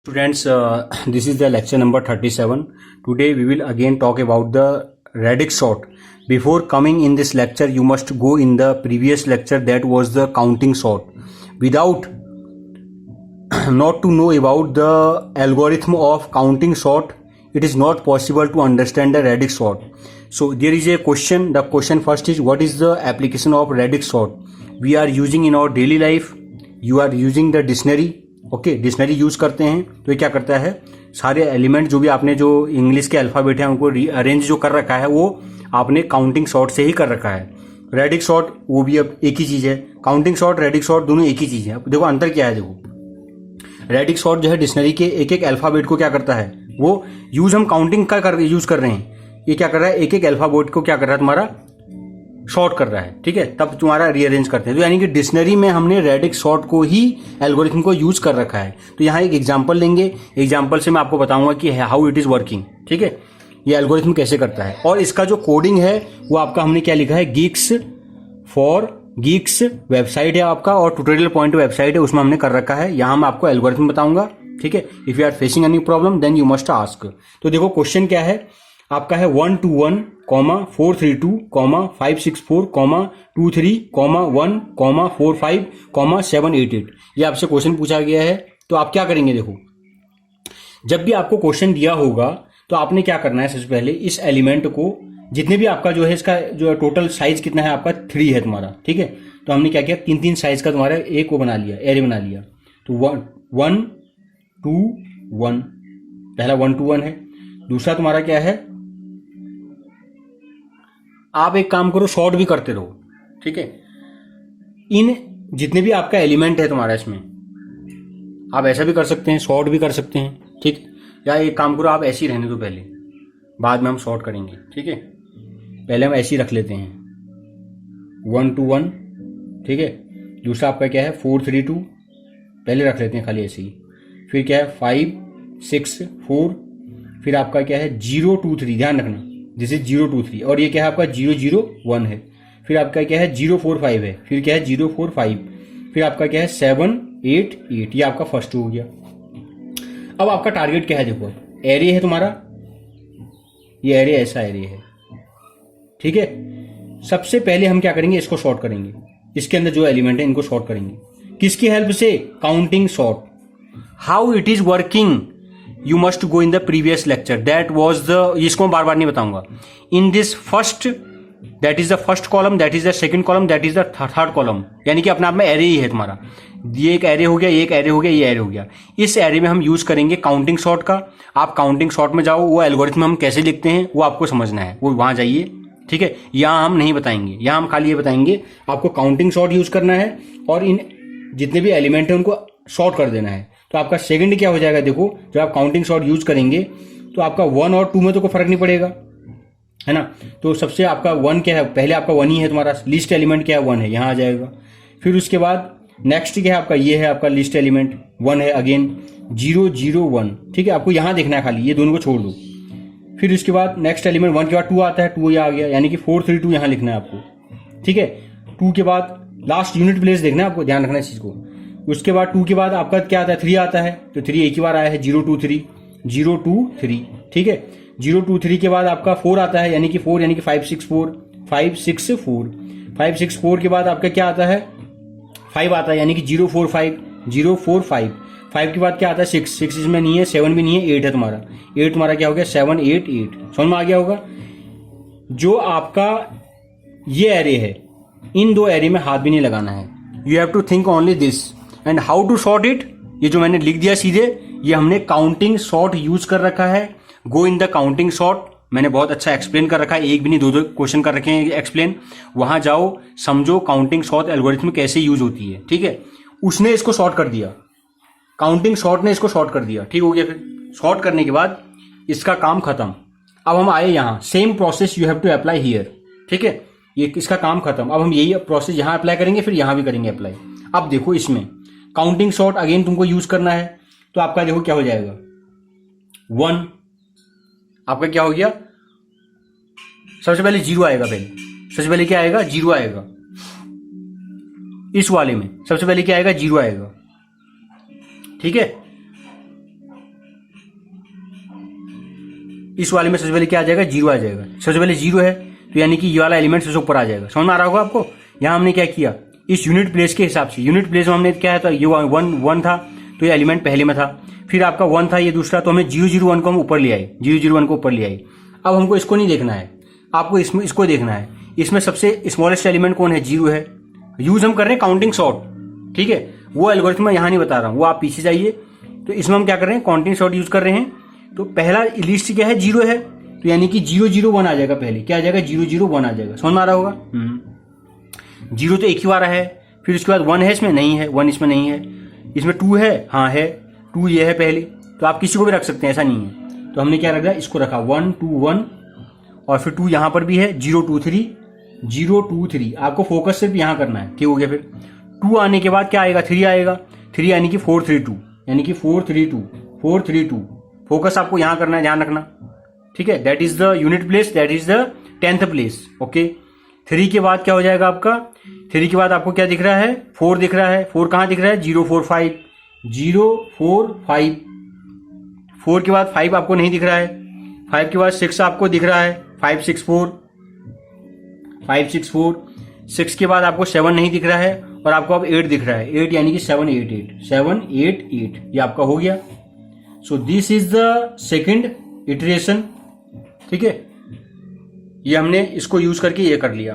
Students, this is the lecture number 37. Today we will again talk about the radix sort. Before coming in this lecture, you must go in the previous lecture, that was the counting sort. Without not to know about the algorithm of counting sort, it is not possible to understand the radix sort. So there is a question. The question first is, what is the application of radix sort? We are using in our daily life. You are using the dictionary. Okay, dictionary use करते हैं तो ये क्या करता है, सारे element जो भी आपने जो इंग्लिश के अल्फाबेट है उनको अरेंज जो कर रखा है वो आपने काउंटिंग सॉर्ट से ही कर रखा है. रेडिक्स सॉर्ट वो भी अब एक ही चीज है. काउंटिंग सॉर्ट, रेडिक्स सॉर्ट दोनों एक ही चीज है. अब देखो अंतर क्या है. देखो रेडिक्स सॉर्ट जो है डिक्शनरी के एक एक अल्फाबेट को क्या करता है, वो यूज हम काउंटिंग का यूज कर रहे हैं. ये क्या कर रहा है, एक एक अल्फाबेट को क्या कर रहा है, तुम्हारा शॉर्ट कर रहा है. ठीक है, तब तुम्हारा रीअरेंज करते हैं. तो यानी कि डिक्शनरी में हमने रेडिक्स सॉर्ट को ही एल्गोरिथम को यूज कर रखा है. तो यहाँ एक एग्जांपल लेंगे. एग्जांपल से मैं आपको बताऊंगा कि हाउ इट इज वर्किंग. ठीक है, ये एल्गोरिथम कैसे करता है. और इसका जो कोडिंग है वो आपका हमने क्या लिखा है, गीक्स फॉर गीक्स वेबसाइट है आपका, और ट्यूटोरियल पॉइंट वेबसाइट है, उसमें हमने कर रखा है. यहाँ मैं आपको एल्गोरिथम बताऊंगा. ठीक है, if you are facing any problem then you must ask. तो देखो क्वेश्चन क्या है आपका, है 121, 432, 564, 23, 1, 45, 788. ये आपसे क्वेश्चन पूछा गया है. तो आप क्या करेंगे, देखो जब भी आपको क्वेश्चन दिया होगा तो आपने क्या करना है, सबसे पहले इस एलिमेंट को, जितने भी आपका जो है इसका जो टोटल साइज कितना है आपका 3 है तुम्हारा. ठीक है, तो हमने क्या किया, 3 साइज का तुम्हारा एक वो बना लिया, एरे बना लिया. तो 1 2 1, पहला 1 2 1 है. दूसरा तुम्हारा क्या है, आप एक काम करो, शॉर्ट भी करते रहो. ठीक है, इन जितने भी आपका एलिमेंट है तुम्हारा इसमें, आप ऐसा भी कर सकते हैं, शॉर्ट भी कर सकते हैं. ठीक, या एक काम करो, आप ऐसे ही रहने दो पहले, बाद में हम शॉर्ट करेंगे. ठीक है, पहले हम ऐसे ही रख लेते हैं 1 2 1. ठीक है, दूसरा आपका क्या है 4 3 2, पहले रख लेते हैं खाली ऐसे ही. फिर क्या है 5 6 4, फिर आपका क्या है 0 2 3, ध्यान रखना दिस इज 0 2 3, और ये क्या है आपका 0 0 1 है. फिर आपका क्या है 0 4 5 है. फिर क्या है 0 4 5, फिर आपका क्या है 7 8 8. ये आपका फर्स्ट हो गया. अब आपका टारगेट क्या है, देखो एरे है तुम्हारा, ये एरे ऐसा एरे है. ठीक है, सबसे पहले हम क्या करेंगे, इसको शॉर्ट करेंगे. इसके अंदर जो एलिमेंट है इनको शॉर्ट करेंगे. किसकी हेल्प से, counting short. How it is working, you must go in the previous lecture, that was the, इसको मैं बार बार नहीं बताऊंगा. in this first, that is the first column, that is the second column, that is the third column. यानी कि अपने आप में array ही है तुम्हारा. ये एक एरे हो गया, ये एक एरे हो गया, ये एरे हो गया. इस एरे में हम यूज करेंगे काउंटिंग सॉर्ट का. आप काउंटिंग सॉर्ट में जाओ, वो एल्गोरिथम हम कैसे लिखते हैं वो आपको समझना है, वो वहां जाइए. ठीक है, यहाँ हम नहीं बताएंगे, यहाँ हम खाली ये बताएंगे आपको काउंटिंग सॉर्ट यूज करना है और इन जितने भी एलिमेंट है उनको शॉर्ट कर देना है. तो आपका सेकंड क्या हो जाएगा, देखो जब आप काउंटिंग सॉर्ट यूज करेंगे तो आपका 1 और 2 में तो कोई फर्क नहीं पड़ेगा, है ना. तो सबसे आपका 1 क्या है, पहले आपका 1 ही है तुम्हारा. लिस्ट एलिमेंट क्या है, 1 है, यहां आ जाएगा. फिर उसके बाद नेक्स्ट क्या है आपका, ये है आपका लिस्ट एलिमेंट 1 है, अगेन 0 0 1. ठीक है, आपको यहां देखना है खाली, ये दोनों को छोड़ दो. फिर उसके बाद नेक्स्ट एलिमेंट 1 के बाद 2 आता है, 2 यहाँ आ गया, यानी कि 4 3 2 यहां लिखना है आपको. ठीक है, 2 के बाद लास्ट यूनिट प्लेस देखना है आपको, ध्यान रखना इस चीज को. उसके बाद 2 के बाद आपका क्या आता है, 3 आता है. तो 3 एक ही बार आया है, 0 2 3 0 2 3. ठीक है, 0 2 3 के बाद आपका 4 आता है, यानी कि 4 यानी कि 5 6 4 5 6 4 5 6 4 के बाद आपका क्या आता है, 5 आता है, यानी कि 0 4 5 0 4 5. 5 के बाद क्या आता है 6 6 इसमें नहीं है, 7 भी नहीं है, 8 है तुम्हारा. 8 तुम्हारा क्या हो गया 7 8 8. समझ में आ गया होगा. जो आपका ये एरे है, इन दो एरे में हाथ भी नहीं लगाना है. You have to think only this. And how to sort it, ये जो मैंने लिख दिया सीधे, ये हमने काउंटिंग सॉर्ट यूज कर रखा है. गो इन द काउंटिंग सॉर्ट, मैंने बहुत अच्छा एक्सप्लेन कर रखा है, एक भी नहीं 2 क्वेश्चन कर रखे हैं एक्सप्लेन. वहां जाओ, समझो काउंटिंग सॉर्ट एल्गोरिथम कैसे यूज होती है. ठीक है, उसने इसको सॉर्ट कर दिया, काउंटिंग सॉर्ट ने इसको सॉर्ट कर दिया. ठीक हो गया. फिर सॉर्ट करने के बाद इसका काम खत्म. अब हम आए यहां, same process you have to apply here. ठीक है, ये इसका काम खत्म. अब हम यही प्रोसेस यहां अप्लाई करेंगे, फिर यहां भी करेंगे अप्लाई. अब देखो इसमें काउंटिंग सॉर्ट अगेन तुमको यूज करना है. तो आपका देखो क्या हो जाएगा, 1 आपका क्या हो गया, सबसे पहले 0 आएगा. पहले सबसे पहले क्या आएगा, 0 आएगा. इस वाले में सबसे पहले क्या आएगा, 0 आएगा. ठीक है, इस वाले में सबसे पहले क्या आ जाएगा, 0 आ जाएगा। सबसे पहले 0 है तो यानी कि ये वाला एलिमेंट सबसे ऊपर आ जाएगा। समझ में आ रहा होगा आपको। यहाँ हमने क्या किया, इस यूनिट प्लेस के हिसाब से, यूनिट प्लेस में हमने क्या है, तो ये 1 था तो ये एलिमेंट पहले में था, फिर आपका 1 था ये दूसरा, तो हमें 001 को हम ऊपर ले आए, 001 को ऊपर ले आए। अब हमको इसको नहीं देखना है, आपको इसको देखना है। इसमें सबसे स्मॉलेस्ट एलिमेंट कौन है, 0 है। यूज हम कर रहे हैं काउंटिंग सॉर्ट, ठीक है। वो एल्गोरिथम मैं यहाँ नहीं बता रहा हूँ, वो आप पीछे जाइए। तो इसमें हम क्या कर रहे हैं, काउंटिंग सॉर्ट यूज कर रहे हैं। तो पहला लिस्ट क्या है, 0 है, तो यानी कि 001 आ जाएगा। पहले क्या आ जाएगा, 001 आ जाएगा। समझ में आ रहा होगा। 0 तो एक ही बार है, फिर उसके बाद 1 है, इसमें नहीं है, 1 इसमें नहीं है। इसमें 2 है, हाँ है, 2 ये है पहले। तो आप किसी को भी रख सकते हैं, ऐसा नहीं है। तो हमने क्या रखा, इसको रखा 1 2 1, और फिर 2 यहाँ पर भी है, 0 2 3 0 2 3। आपको फोकस सिर्फ यहाँ करना है, ठीक हो गया। फिर 2 आने के बाद क्या आएगा, 3 आएगा। 3 यानी कि 4 3 2, यानी कि 4 3 2 4 3 2। फोकस आपको यहाँ करना है, ध्यान रखना, ठीक है। That is the unit place, that is the 10th place. Okay, 3 के बाद क्या हो जाएगा आपका, 3 के बाद आपको क्या दिख रहा है, 4 दिख रहा है। 4 कहाँ दिख रहा है, 0 4 5 0 4 5। 4 के बाद 5 आपको नहीं दिख रहा है। 5 के बाद 6 आपको दिख रहा है, 5 6 4 5 6 4। 6 के बाद आपको 7 नहीं दिख रहा है, और आपको अब 8 दिख रहा है। 8 यानी कि 7 8 8 7 8 8, ये आपका हो गया। So this is the second iteration, ठीक है। ये हमने इसको यूज करके ये कर लिया,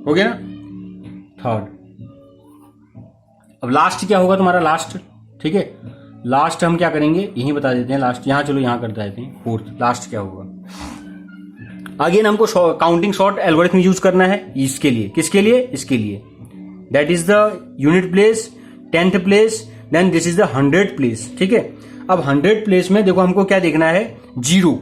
हो गया ना, थर्ड। अब लास्ट क्या होगा तुम्हारा, लास्ट, ठीक है। लास्ट हम क्या करेंगे, यही बता देते हैं लास्ट। यहां चलो यहां कर देते हैं फोर्थ। लास्ट क्या होगा, अगेन हमको काउंटिंग सॉर्ट एल्गोरिथम यूज करना है इसके लिए। किसके लिए, इसके लिए। That is the unit place, 10th place, then this is the 100th place, ठीक है। अब 100th प्लेस में देखो हमको क्या देखना है, 0।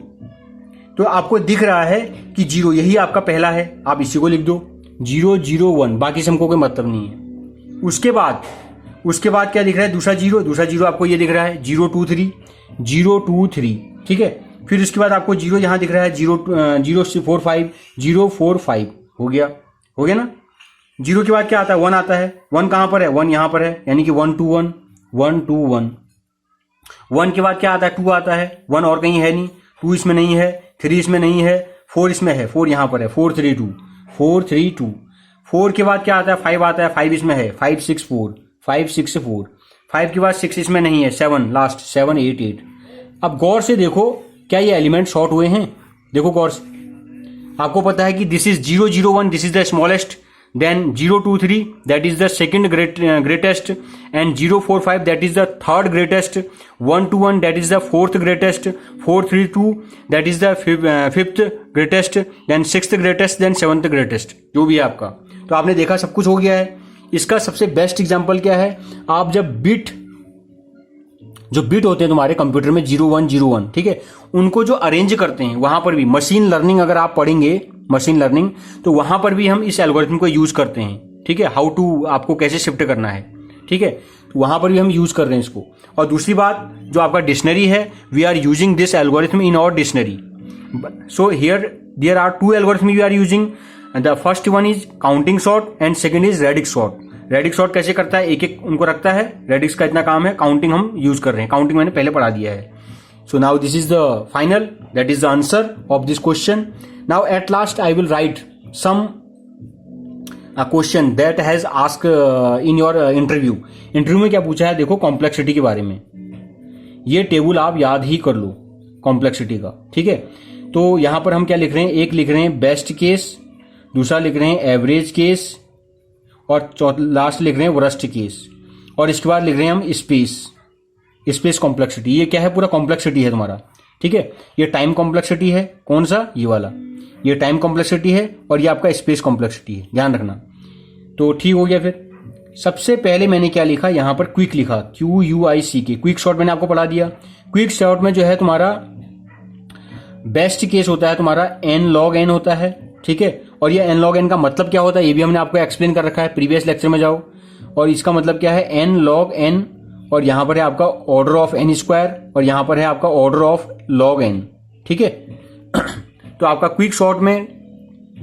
तो आपको दिख रहा है कि 0 यही आपका पहला है, आप इसी को लिख दो 0 0 1, बाकी से हमको कोई मतलब नहीं है। उसके बाद क्या दिख रहा है, दूसरा 0, दूसरा 0 आपको ये दिख रहा है 0 2 3 0 2 3, ठीक है। फिर उसके बाद आपको 0 यहां दिख रहा है 0 4 5 0 4 5, हो गया ना। 0 के बाद क्या आता है, 1 आता है। 1 कहां पर है, 1 यहां पर है, यानी कि 1 2 1 1 2 1। 1 के बाद क्या आता है, 2 आता है। 1 और कहीं है नहीं, 2 इसमें नहीं है, 3 इसमें नहीं है, 4 इसमें है, 4 यहां पर है, 4 3 2 4 3 2। 4 के बाद क्या आता है, 5 आता है, 5 इसमें है, 5 6 4 5 6 4। 5 के बाद 6 इसमें नहीं है, 7 लास्ट, 7 8 8। अब गौर से देखो, क्या ये एलिमेंट शॉर्ट हुए हैं, देखो गौर से। आपको पता है कि this is 0 0 1, this is the smallest, then 0 2 3 that is the second greatest, and 0 4 5 that is the third greatest, 1 2 1 that is the fourth greatest, 4 3 2 that is the fifth greatest, then sixth greatest, then seventh greatest, जो भी है आपका। तो आपने देखा सब कुछ हो गया है। इसका सबसे बेस्ट एग्जांपल क्या है, आप जब जो बिट होते हैं तुम्हारे कंप्यूटर में 0 1 0 1, ठीक है, उनको जो अरेंज करते हैं, वहां पर भी मशीन लर्निंग अगर आप पढ़ेंगे, मशीन लर्निंग, तो वहां पर भी हम इस एल्गोरिथम को यूज करते हैं, ठीक है। हाउ टू, आपको कैसे शिफ्ट करना है, ठीक है, तो वहां पर भी हम यूज कर रहे हैं इसको। और दूसरी बात, जो आपका डिक्शनरी है, we are using this algorithm in our dictionary. So here there are 2 algorithm we are using. The first one is counting sort and second is radix sort. Radix sort कैसे करता है, एक एक उनको रखता है। रेडिक्स का इतना काम है, काउंटिंग हम यूज कर रहे हैं। काउंटिंग मैंने पहले पढ़ा दिया है। So now this is the final, that is the answer of this question. Now at last I will write some question that has asked in your interview. Interview में क्या पूछा है, देखो कॉम्प्लेक्सिटी के बारे में। ये टेबल आप याद ही कर लो कॉम्प्लेक्सिटी का, ठीक है। तो यहां पर हम क्या लिख रहे हैं, एक लिख रहे हैं बेस्ट केस, दूसरा लिख रहे हैं एवरेज केस, और लास्ट लिख रहे हैं वर्स्ट केस, और इसके बाद लिख रहे हैं हम स्पेस कॉम्प्लेक्सिटी। ये क्या है, पूरा कॉम्प्लेक्सिटी है तुम्हारा, ठीक है। ये टाइम कॉम्प्लेक्सिटी है, कौन सा, ये वाला, ये टाइम कॉम्प्लेक्सिटी है, और ये आपका स्पेस कॉम्प्लेक्सिटी है, ध्यान रखना। तो ठीक हो गया। फिर सबसे पहले मैंने क्या लिखा, यहां पर क्विक लिखा, QUICK, क्विक शॉर्ट मैंने आपको पढ़ा दिया। क्विक शॉर्ट में जो है तुम्हारा बेस्ट केस होता है तुम्हारा n log n होता है, ठीक है। और ये n log n का मतलब क्या होता है, ये भी हमने आपको एक्सप्लेन कर रखा है, प्रीवियस लेक्चर में जाओ। और इसका मतलब क्या है, n log n, और यहां पर है आपका ऑर्डर ऑफ n स्क्वायर, और यहां पर है आपका ऑर्डर ऑफ log n, ठीक है। तो आपका क्विक शॉर्ट में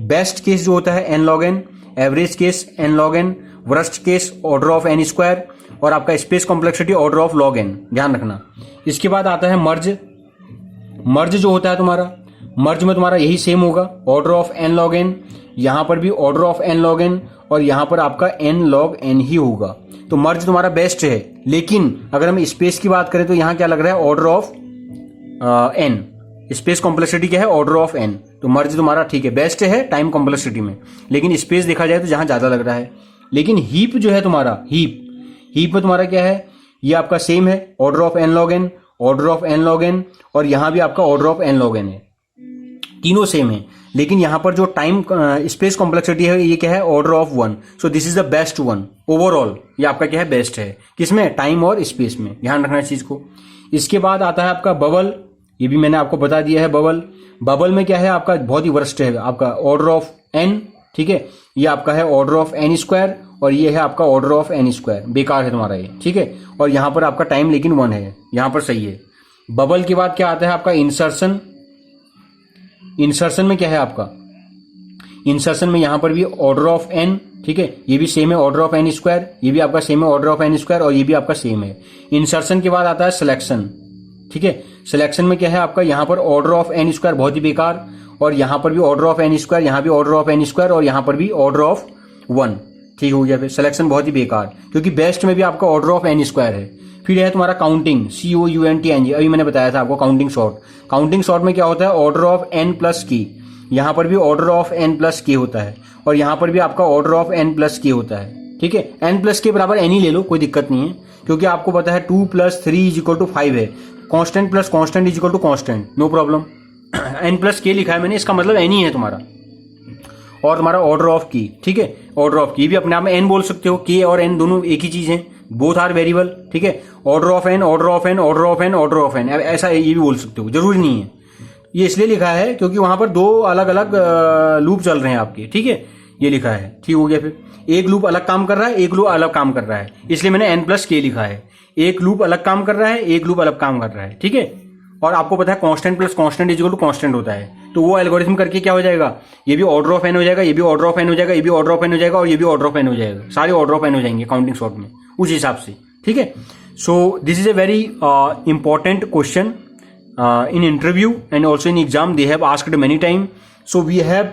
बेस्ट केस जो होता है n log n, average case n log n, worst case order of n square, और आपका space complexity order of log n, ध्यान रखना। इसके बाद आता है मर्ज। मर्ज जो होता है तुम्हारा, मर्ज में तुम्हारा यही सेम होगा, order of n log n, यहां पर भी order of n log n, और यहां पर आपका n log n ही होगा। तो मर्ज तुम्हारा बेस्ट है, लेकिन अगर हम स्पेस की बात करें तो यहां क्या लग रहा है, order of n, space complexity क्या है, ऑर्डर ऑफ n। तो मर्ज तुम्हारा ठीक है, बेस्ट है टाइम कॉम्प्लेक्सिटी में, लेकिन स्पेस देखा जाए तो जहां ज्यादा लग रहा है। लेकिन हीप जो है तुम्हारा, हीप में तुम्हारा क्या है, ये आपका सेम है, order of n log n, order of n log n, और यहां भी आपका order of n log n है, तीनों सेम है। लेकिन यहां पर जो टाइम स्पेस कॉम्प्लेक्सिटी है ये क्या है, order of 1। So this is the best one overall, ये आपका क्या है, बेस्ट है, किसमें, टाइम और स्पेस में, ध्यान रखना इस चीज को। इसके बाद आता है आपका बबल, ये भी मैंने आपको बता दिया है। बबल में क्या है आपका, बहुत ही वर्स्ट है आपका, ऑर्डर ऑफ n, ठीक है, ये आपका है ऑर्डर ऑफ n स्क्वायर, और ये है आपका ऑर्डर ऑफ n स्क्वायर, बेकार है तुम्हारा ये, ठीक है। और यहां पर आपका टाइम लेकिन 1 है, यहां पर सही है। बबल के बाद क्या आता है आपका, इंसर्शन। इंसर्शन में क्या है आपका, इंसर्शन में यहां पर भी ऑर्डर ऑफ n, ठीक है, ये भी सेम है, ऑर्डर ऑफ n स्क्वायर, ये भी आपका सेम है, ऑर्डर ऑफ n स्क्वायर, और ये भी आपका सेम है। इंसर्शन के बाद आता है सिलेक्शन, ठीक है। सिलेक्शन में क्या है आपका, यहां पर ऑर्डर ऑफ n स्क्वायर, बहुत ही बेकार, और यहां पर भी ऑर्डर ऑफ n स्क्वायर, यहां भी ऑर्डर ऑफ n स्क्वायर, और यहां पर भी ऑर्डर ऑफ 1, ठीक हो गया। फिर सिलेक्शन बहुत ही बेकार, क्योंकि बेस्ट में भी आपका ऑर्डर ऑफ n स्क्वायर है। फिर है तुम्हारा काउंटिंग, COUNTING, अभी मैंने बताया था आपको काउंटिंग शॉर्ट। काउंटिंग शॉर्ट में क्या होता है, ऑर्डर ऑफ n प्लस की, यहां पर भी ऑर्डर ऑफ n प्लस की होता है, और यहां पर भी आपका ऑर्डर ऑफ n प्लस की होता है, ठीक है। n प्लस के बराबर n ही ले लो, कोई दिक्कत नहीं है, क्योंकि आपको पता है 2 + 3 = 5 है, constant plus constant = constant, no problem. n plus k लिखा है मैंने, इसका मतलब n ही है तुम्हारा, और तुम्हारा ऑर्डर ऑफ की, ठीक है, ऑर्डर ऑफ की भी अपने आप में n बोल सकते हो, के और n दोनों एक ही चीज है, बोथ आर वेरिएबल, ठीक है। Order of n, order of n, order of n, order of n, ऐसा ये भी बोल सकते हो, जरूरी नहीं है। ये इसलिए लिखा है क्योंकि वहां पर 2 अलग अलग लूप चल रहे हैं आपके, ठीक है, ये लिखा है, ठीक हो गया। फिर एक लूप अलग काम कर रहा है, एक लूप अलग काम कर रहा है, इसलिए मैंने n प्लस के लिखा है। एक लूप अलग काम कर रहा है, एक लूप अलग काम कर रहा है, ठीक है। और आपको पता है कांस्टेंट प्लस कांस्टेंट = कांस्टेंट होता है, तो वो एल्गोरिथम करके क्या हो जाएगा, ये भी ऑर्डर ऑफ n हो जाएगा, ये भी ऑर्डर ऑफ n हो जाएगा, ये भी ऑर्डर ऑफ n हो जाएगा, और ये भी ऑर्डर ऑफ n हो जाएगा, सारे ऑर्डर ऑफ n हो जाएंगे काउंटिंग शॉर्ट में, उस हिसाब से, ठीक है। So this is a very important question in interview and also in exam they have asked many time. So we have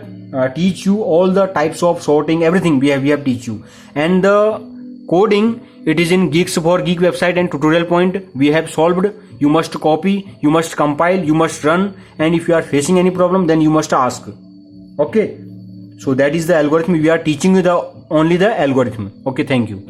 teach you all the types of sorting, everything we have teach you, and the coding it is in Geeks for Geek website and tutorial point we have solved. You must copy, you must compile, you must run, and if you are facing any problem then you must ask. Okay, so that is the algorithm, we are teaching you the only the algorithm. Okay, thank you.